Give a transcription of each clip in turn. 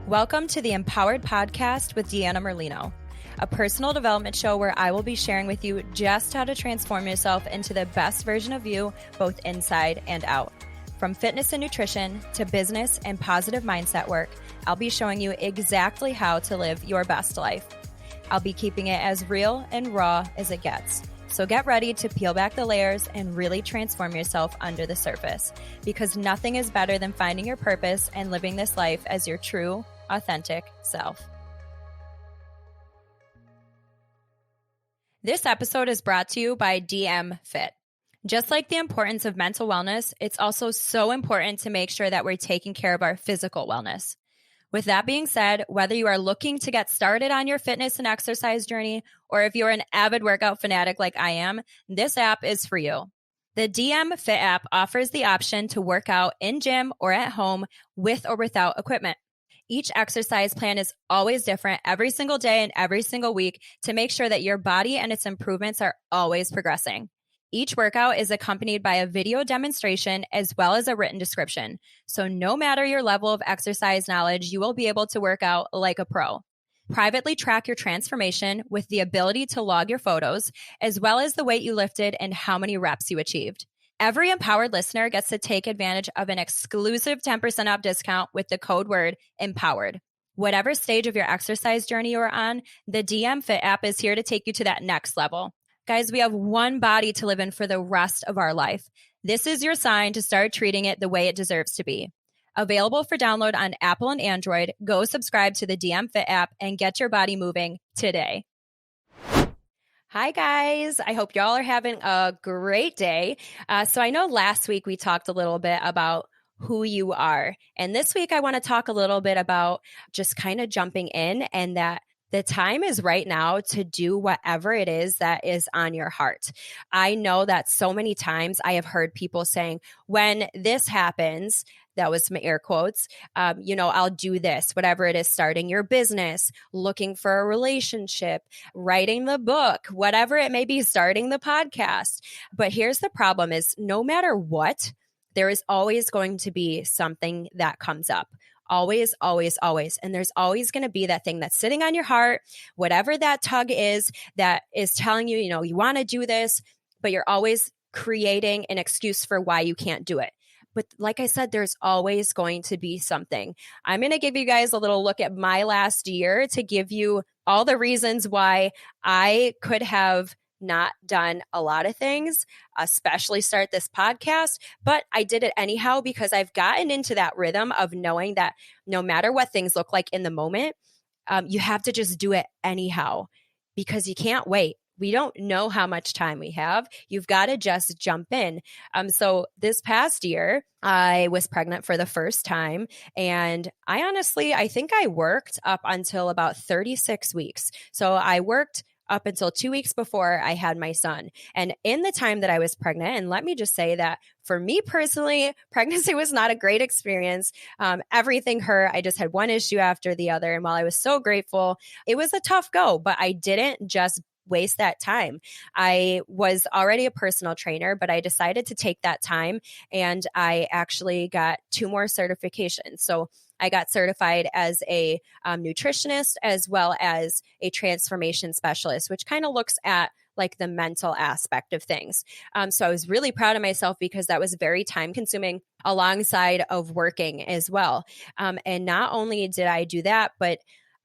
Welcome to the Empowered Podcast with Deanna Merlino, a personal development show where I will be sharing with you just how to transform yourself into the best version of you, both inside and out. From fitness and nutrition to business and positive mindset work, I'll be showing you exactly how to live your best life. I'll be keeping it as real and raw as it gets. So get ready to peel back the layers and really transform yourself under the surface, because nothing is better than finding your purpose and living this life as your true, authentic self. This episode is brought to you by DM Fit. Just like the importance of mental wellness, it's also so important to make sure that we're taking care of our physical wellness. With that being said, whether you are looking to get started on your fitness and exercise journey, or if you're an avid workout fanatic like I am, this app is for you. The DM Fit app offers the option to work out in gym or at home with or without equipment. Each exercise plan is always different every single day and every single week to make sure that your body and its improvements are always progressing. Each workout is accompanied by a video demonstration as well as a written description. So no matter your level of exercise knowledge, you will be able to work out like a pro. Privately track your transformation with the ability to log your photos, as well as the weight you lifted and how many reps you achieved. Every empowered listener gets to take advantage of an exclusive 10% off discount with the code word EMPOWERED. Whatever stage of your exercise journey you are on, the DM Fit app is here to take you to that next level. Guys, we have one body to live in for the rest of our life. This is your sign to start treating it the way it deserves to be. Available for download on Apple and Android, go subscribe to the DM Fit app and get your body moving today. Hi, guys. I hope y'all are having a great day. So I know last week we talked a little bit about who you are. And this week I want to talk a little bit about just kind of jumping in, and that the time is right now to do whatever it is that is on your heart. I know that so many times I have heard people saying, when this happens, that was my air quotes, I'll do this, whatever it is, starting your business, looking for a relationship, writing the book, whatever it may be, starting the podcast. But here's the problem is no matter what, there is always going to be something that comes up. Always, always, always. And there's always going to be that thing that's sitting on your heart, whatever that tug is that is telling you, you want to do this, but you're always creating an excuse for why you can't do it. But like I said, there's always going to be something. I'm going to give you guys a little look at my last year to give you all the reasons why I could have not done a lot of things, especially start this podcast, but I did it anyhow because I've gotten into that rhythm of knowing that no matter what things look like in the moment, you have to just do it anyhow because you can't wait. We don't know how much time we have. You've got to just jump in. So this past year, I was pregnant for the first time. And I think I worked up until about 36 weeks. So I worked up until 2 weeks before I had my son. And in the time that I was pregnant, and let me just say that for me personally, pregnancy was not a great experience. Everything hurt. I just had one issue after the other. And while I was so grateful, it was a tough go, but I didn't just waste that time. I was already a personal trainer, but I decided to take that time and I actually got 2 more certifications. So I got certified as a nutritionist as well as a transformation specialist, which kind of looks at like the mental aspect of things. So I was really proud of myself because that was very time consuming alongside of working as well. And not only did I do that, but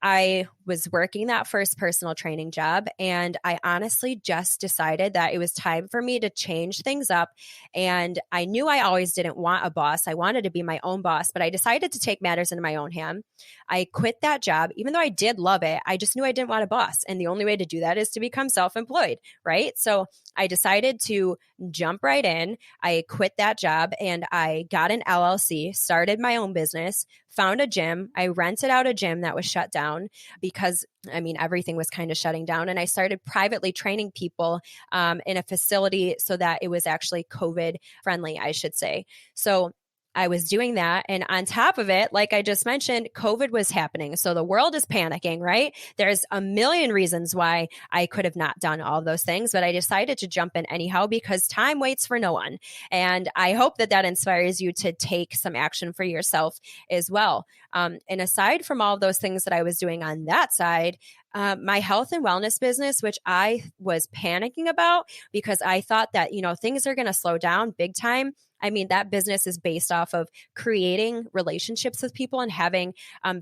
I was working that first personal training job, and I honestly just decided that it was time for me to change things up. And I knew I always didn't want a boss. I wanted to be my own boss, but I decided to take matters into my own hand. I quit that job, even though I did love it. I just knew I didn't want a boss. And the only way to do that is to become self-employed, right? So I decided to jump right in. I quit that job and I got an LLC, started my own business, found a gym. I rented out a gym that was shut down because everything was kind of shutting down. And I started privately training people in a facility so that it was actually COVID friendly, I should say. So I was doing that. And on top of it, like I just mentioned, COVID was happening. So the world is panicking, right? There's a million reasons why I could have not done all of those things, but I decided to jump in anyhow because time waits for no one. And I hope that that inspires you to take some action for yourself as well. And aside from all of those things that I was doing on that side, my health and wellness business, which I was panicking about because I thought that, things are going to slow down big time. I mean, that business is based off of creating relationships with people and having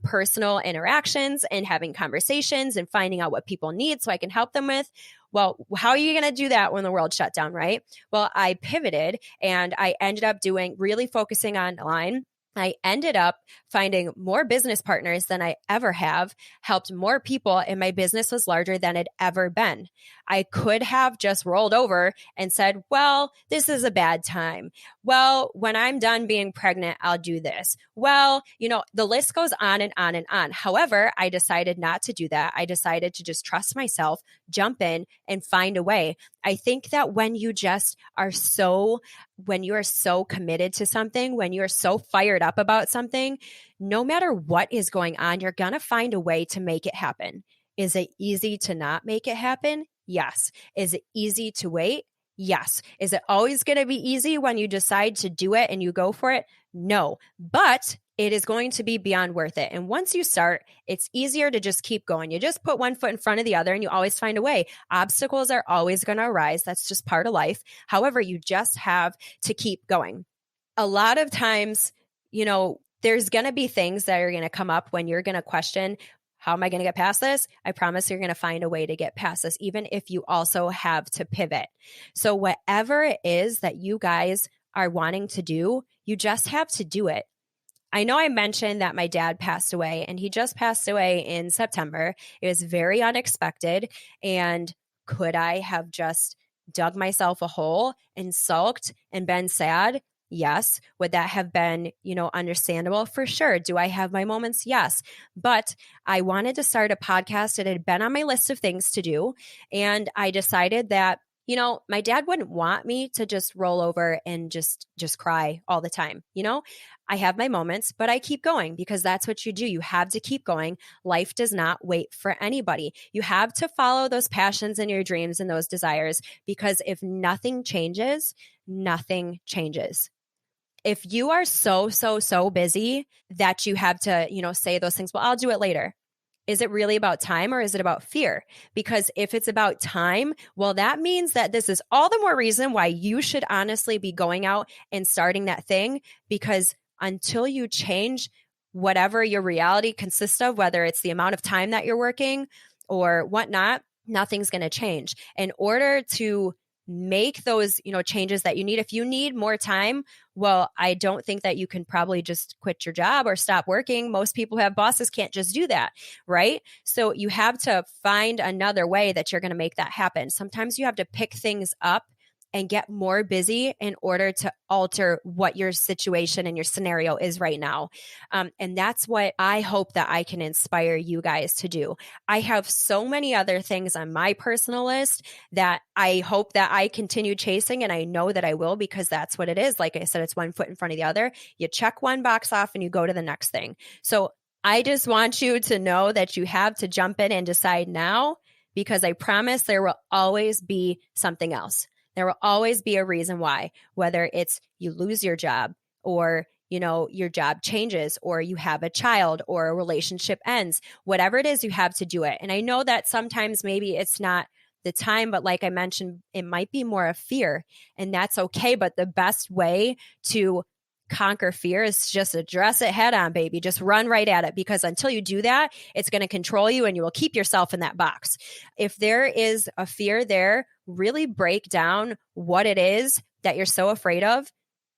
personal interactions and having conversations and finding out what people need so I can help them with. Well, how are you going to do that when the world shut down, right? Well, I pivoted and I ended up really focusing online. I ended up finding more business partners than I ever have, helped more people, and my business was larger than it ever been. I could have just rolled over and said, well, this is a bad time. Well, when I'm done being pregnant, I'll do this. Well, the list goes on and on and on. However, I decided not to do that. I decided to just trust myself, jump in, and find a way. I think that when you are so committed to something, when you're so fired up about something, no matter what is going on, you're going to find a way to make it happen. Is it easy to not make it happen? Yes. Is it easy to wait? Yes. Is it always going to be easy when you decide to do it and you go for it? No. But it is going to be beyond worth it. And once you start, it's easier to just keep going. You just put one foot in front of the other and you always find a way. Obstacles are always going to arise. That's just part of life. However, you just have to keep going. A lot of times, there's going to be things that are going to come up when you're going to question, how am I going to get past this? I promise you're going to find a way to get past this, even if you also have to pivot. So whatever it is that you guys are wanting to do, you just have to do it. I know I mentioned that my dad passed away, and he just passed away in September. It was very unexpected. And could I have just dug myself a hole and sulked and been sad? Yes. Would that have been, understandable? For sure. Do I have my moments? Yes. But I wanted to start a podcast. It had been on my list of things to do. And I decided that, my dad wouldn't want me to just roll over and just cry all the time. I have my moments, but I keep going because that's what you do. You have to keep going. Life does not wait for anybody. You have to follow those passions and your dreams and those desires, because if nothing changes, nothing changes. If you are so busy that you have to, say those things, well, I'll do it later. Is it really about time or is it about fear? Because if it's about time, well, that means that this is all the more reason why you should honestly be going out and starting that thing, because until you change whatever your reality consists of, whether it's the amount of time that you're working or whatnot, nothing's going to change. In order to make those, changes that you need, if you need more time, well, I don't think that you can probably just quit your job or stop working. Most people who have bosses can't just do that, right? So you have to find another way that you're going to make that happen. Sometimes you have to pick things up and get more busy in order to alter what your situation and your scenario is right now. And that's what I hope that I can inspire you guys to do. I have so many other things on my personal list that I hope that I continue chasing, and I know that I will, because that's what it is. Like I said, it's one foot in front of the other. You check one box off and you go to the next thing. So I just want you to know that you have to jump in and decide now, because I promise there will always be something else. There will always be a reason why, whether it's you lose your job or, your job changes or you have a child or a relationship ends, whatever it is, you have to do it. And I know that sometimes maybe it's not the time, but like I mentioned, it might be more of fear, and that's okay. But the best way to conquer fear is just address it head on, baby. Just run right at it, because until you do that, it's going to control you and you will keep yourself in that box. If there is a fear there, really break down what it is that you're so afraid of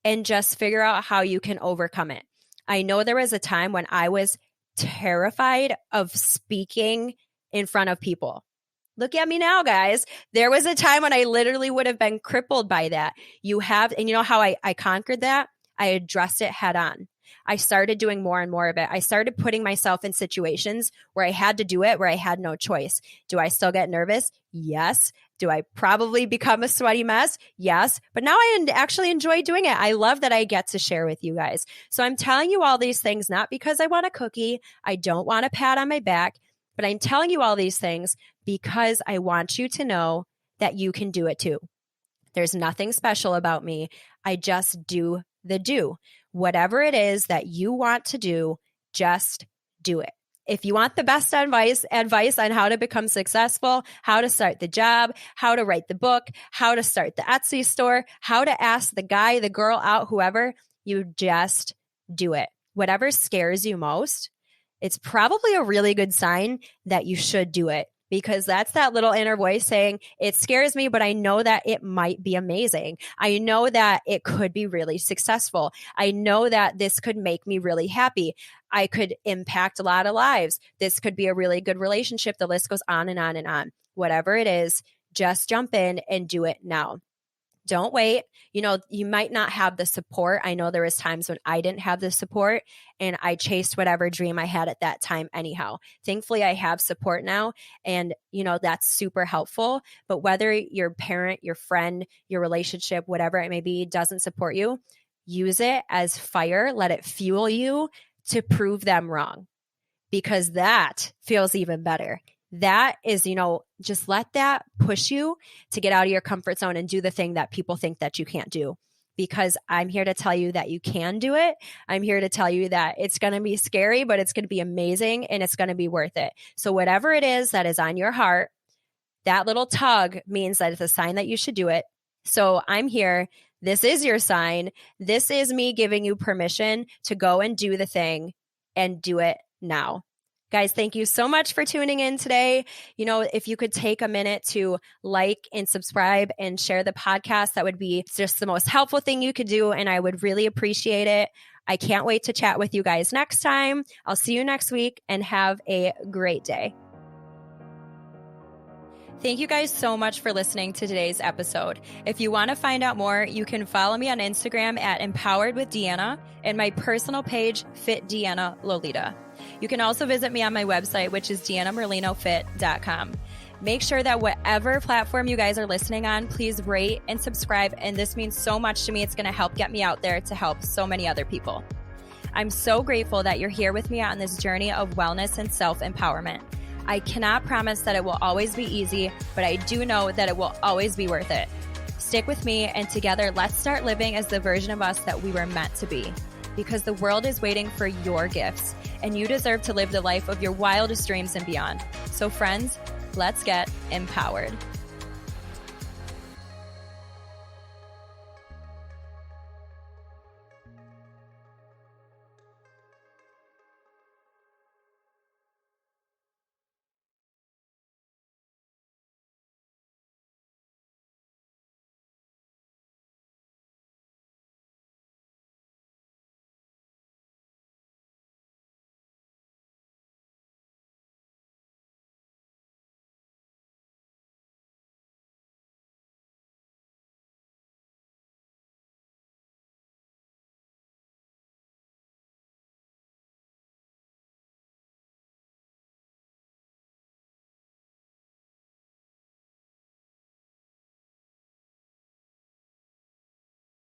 and just figure out how you can overcome it. I know there was a time when I was terrified of speaking in front of people. Look at me now, guys. There was a time when I literally would have been crippled by that. And you know how I conquered that? I addressed it head on. I started doing more and more of it. I started putting myself in situations where I had to do it, where I had no choice. Do I still get nervous? Yes. Do I probably become a sweaty mess? Yes. But now I actually enjoy doing it. I love that I get to share with you guys. So I'm telling you all these things, not because I want a cookie. I don't want a pat on my back, but I'm telling you all these things because I want you to know that you can do it too. There's nothing special about me. I just do the do. Whatever it is that you want to do, just do it. If you want the best advice on how to become successful, how to start the job, how to write the book, how to start the Etsy store, how to ask the guy, the girl out, whoever, you just do it. Whatever scares you most, it's probably a really good sign that you should do it, because that's that little inner voice saying, it scares me, but I know that it might be amazing. I know that it could be really successful. I know that this could make me really happy. I could impact a lot of lives. This could be a really good relationship. The list goes on and on and on. Whatever it is, just jump in and do it now. Don't wait. You might not have the support. I know there was times when I didn't have the support and I chased whatever dream I had at that time anyhow. Thankfully, I have support now, and that's super helpful. But whether your parent, your friend, your relationship, whatever it may be, doesn't support you, use it as fire. Let it fuel you to prove them wrong, because that feels even better. That is, just let that push you to get out of your comfort zone and do the thing that people think that you can't do. Because I'm here to tell you that you can do it. I'm here to tell you that it's going to be scary, but it's going to be amazing and it's going to be worth it. So whatever it is that is on your heart, that little tug means that it's a sign that you should do it. So I'm here. This is your sign. This is me giving you permission to go and do the thing and do it now. Guys, thank you so much for tuning in today. If you could take a minute to like and subscribe and share the podcast, that would be just the most helpful thing you could do, and I would really appreciate it. I can't wait to chat with you guys next time. I'll see you next week, and have a great day. Thank you guys so much for listening to today's episode. If you want to find out more, you can follow me on Instagram at Empowered with Deanna and my personal page, Fit Deanna Lolita. You can also visit me on my website, which is deannamerlinofit.com. Make sure that whatever platform you guys are listening on, please rate and subscribe. And this means so much to me. It's going to help get me out there to help so many other people. I'm so grateful that you're here with me on this journey of wellness and self-empowerment. I cannot promise that it will always be easy, but I do know that it will always be worth it. Stick with me, and together, let's start living as the version of us that we were meant to be. Because the world is waiting for your gifts, and you deserve to live the life of your wildest dreams and beyond. So friends, let's get empowered.